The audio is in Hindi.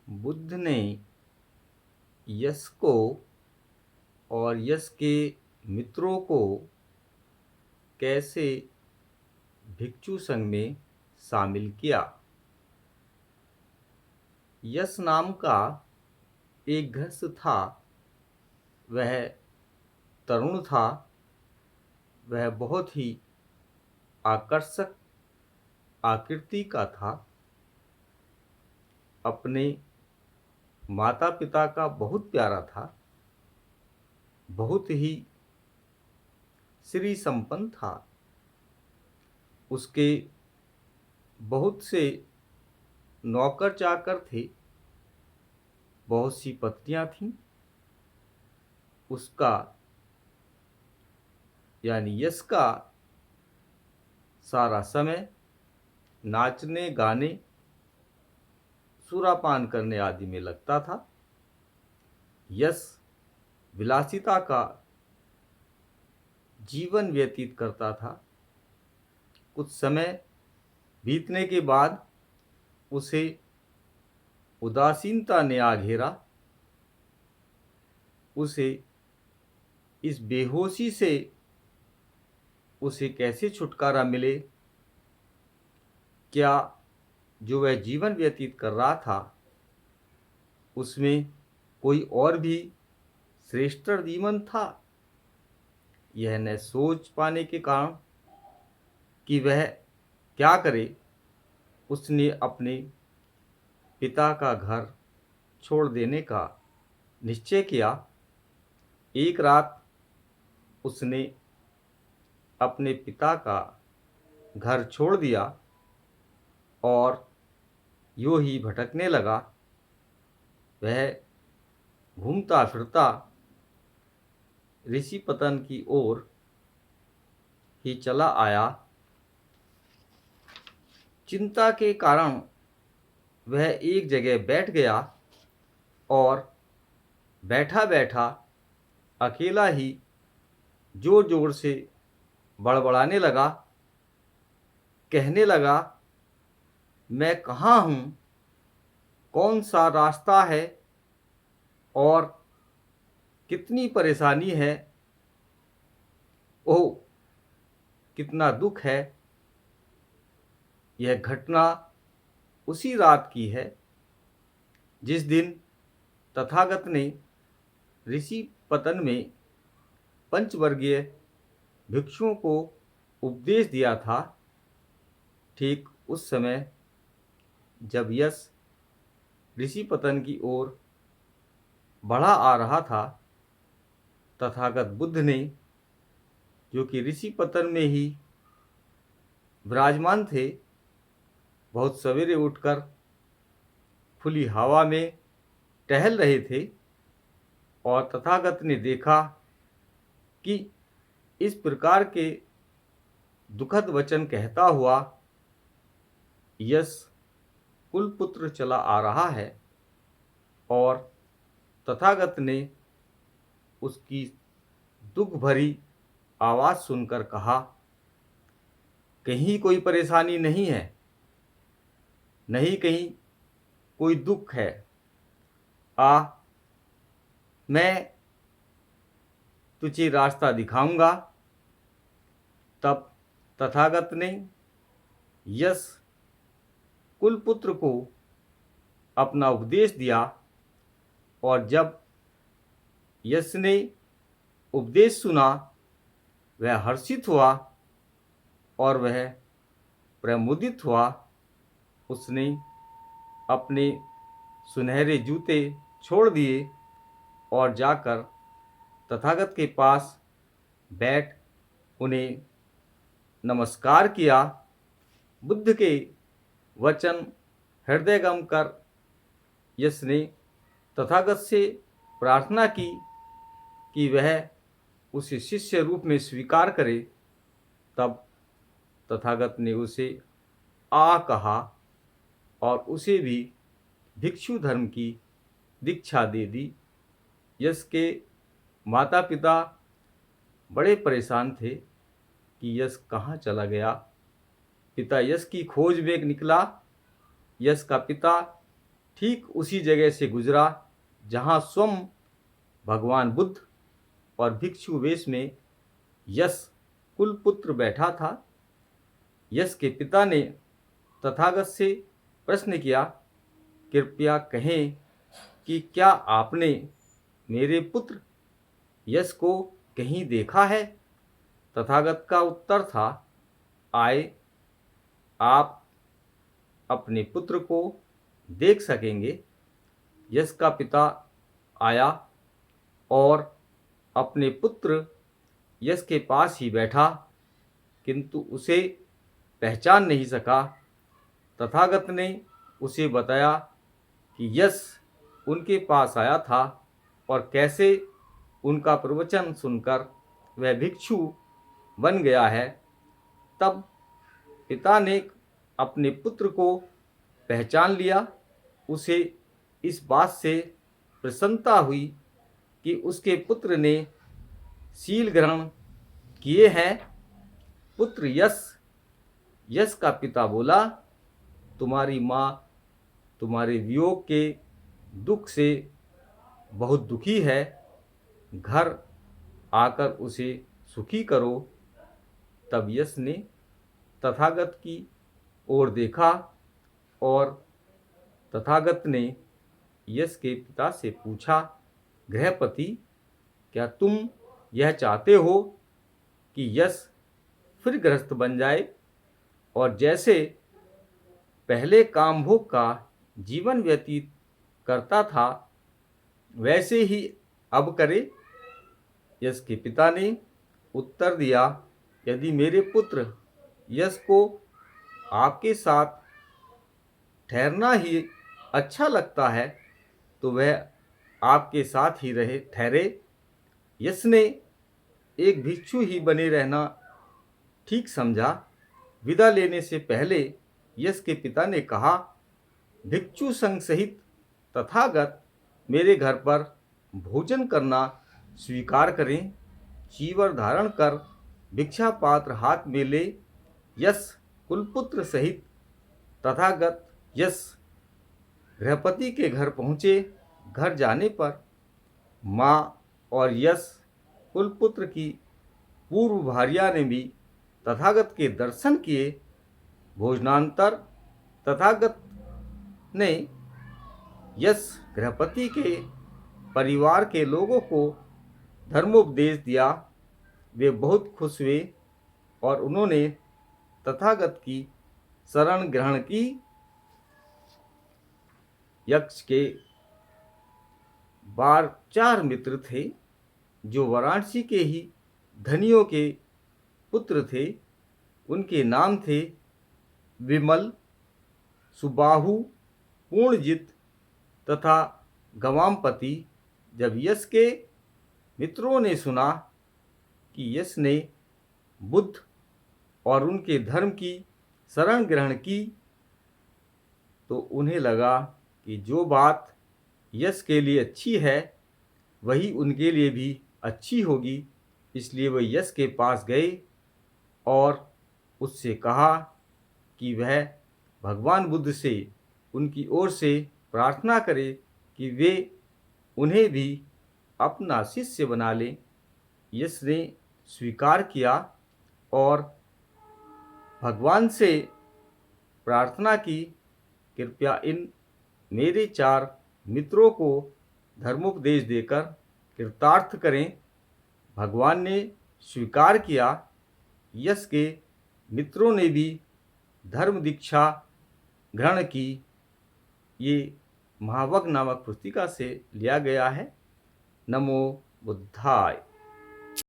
बुद्ध ने यश को और यश के मित्रों को कैसे भिक्षु संघ में शामिल किया। यश नाम का एक गृहस्थ था। वह तरुण था। वह बहुत ही आकर्षक आकृति का था। अपने माता पिता का बहुत प्यारा था। बहुत ही श्री संपन्न था। उसके बहुत से नौकर चाकर थे। बहुत सी पत्नियां थीं। उसका यानी यश का सारा समय नाचने गाने सुरापान करने आदि में लगता था। यश विलासिता का जीवन व्यतीत करता था। कुछ समय बीतने के बाद उसे उदासीनता ने आ घेरा। उसे इस बेहोशी से उसे कैसे छुटकारा मिले। क्या जो वह जीवन व्यतीत कर रहा था उसमें कोई और भी श्रेष्ठ जीवन था। यह न सोच पाने के कारण कि वह क्या करे, उसने अपने पिता का घर छोड़ देने का निश्चय किया। एक रात उसने अपने पिता का घर छोड़ दिया और यूं ही भटकने लगा। वह घूमता फिरता ऋषि पतन की ओर ही चला आया। चिंता के कारण वह एक जगह बैठ गया और बैठा बैठा अकेला ही जोर जोर से बड़बड़ाने लगा। कहने लगा, मैं कहाँ हूँ, कौन सा रास्ता है और कितनी परेशानी है। ओह, कितना दुख है। यह घटना उसी रात की है जिस दिन तथागत ने ऋषि पतन में पंचवर्गीय भिक्षुओं को उपदेश दिया था। ठीक उस समय जब यश ऋषि पतन की ओर बढ़ा आ रहा था, तथागत बुद्ध ने, जो कि ऋषि पतन में ही विराजमान थे, बहुत सवेरे उठकर खुली हवा में टहल रहे थे और तथागत ने देखा कि इस प्रकार के दुखद वचन कहता हुआ यश कुलपुत्र चला आ रहा है और तथागत ने उसकी दुख भरी आवाज़ सुनकर कहा, कहीं कोई परेशानी नहीं है, नहीं कहीं कोई दुख है। मैं तुझे रास्ता दिखाऊंगा। तब तथागत ने यश कुलपुत्र को अपना उपदेश दिया और जब यश ने उपदेश सुना, वह हर्षित हुआ और वह प्रमुदित हुआ। उसने अपने सुनहरे जूते छोड़ दिए और जाकर तथागत के पास बैठ उन्हें नमस्कार किया। बुद्ध के वचन हृदयगम कर यश ने तथागत से प्रार्थना की कि वह उसे शिष्य रूप में स्वीकार करे। तब तथागत ने उसे कहा और उसे भी भिक्षु धर्म की दीक्षा दे दी। यश के माता पिता बड़े परेशान थे कि यश कहाँ चला गया। पिता यश की खोज में निकला। यश का पिता ठीक उसी जगह से गुजरा जहाँ स्वयं भगवान बुद्ध और भिक्षु वेश में यश कुलपुत्र बैठा था। यश के पिता ने तथागत से प्रश्न किया, कृपया कहें कि क्या आपने मेरे पुत्र यश को कहीं देखा है? तथागत का उत्तर था, आए आप अपने पुत्र को देख सकेंगे। यश का पिता आया और अपने पुत्र यश के पास ही बैठा, किंतु उसे पहचान नहीं सका। तथागत ने उसे बताया कि यश उनके पास आया था और कैसे उनका प्रवचन सुनकर वह भिक्षु बन गया है। तब पिता ने अपने पुत्र को पहचान लिया। उसे इस बात से प्रसन्नता हुई कि उसके पुत्र ने शील ग्रहण किए हैं। पुत्र यश का पिता बोला, तुम्हारी माँ तुम्हारे वियोग के दुख से बहुत दुखी है, घर आकर उसे सुखी करो। तब यश ने तथागत की ओर देखा और तथागत ने यश के पिता से पूछा, गृहपति, क्या तुम यह चाहते हो कि यश फिर गृहस्थ बन जाए और जैसे पहले कामभोग का जीवन व्यतीत करता था वैसे ही अब करे? यश के पिता ने उत्तर दिया, यदि मेरे पुत्र यश को आपके साथ ठहरना ही अच्छा लगता है तो वह आपके साथ ही ठहरे। यश ने एक भिक्षु ही बने रहना ठीक समझा। विदा लेने से पहले यश के पिता ने कहा, भिक्षु संघ सहित तथागत मेरे घर पर भोजन करना स्वीकार करें। चीवर धारण कर भिक्षा पात्र हाथ में ले यश कुलपुत्र सहित तथागत यश गृहपति के घर पहुँचे। घर जाने पर माँ और यश कुलपुत्र की पूर्व भार्या ने भी तथागत के दर्शन किए। भोजनांतर तथागत ने यश गृहपति के परिवार के लोगों को धर्मोपदेश दिया। वे बहुत खुश हुए और उन्होंने तथागत की शरण ग्रहण की। यक्ष के 4 मित्र थे जो वाराणसी के ही धनियों के पुत्र थे। उनके नाम थे विमल, सुबाहु, पूर्णजित तथा गवामपति। जब यश के मित्रों ने सुना कि यश ने बुद्ध और उनके धर्म की शरण ग्रहण की तो उन्हें लगा कि जो बात यश के लिए अच्छी है वही उनके लिए भी अच्छी होगी। इसलिए वह यश के पास गए और उससे कहा कि वह भगवान बुद्ध से उनकी ओर से प्रार्थना करे कि वे उन्हें भी अपना शिष्य बना लें। यश ने स्वीकार किया और भगवान से प्रार्थना की, कृपया इन मेरे 4 मित्रों को धर्मोपदेश देकर कृतार्थ करें। भगवान ने स्वीकार किया। यश के मित्रों ने भी धर्म दीक्षा ग्रहण की। ये महावग नामक पुस्तिका से लिया गया है। नमो बुद्धाय।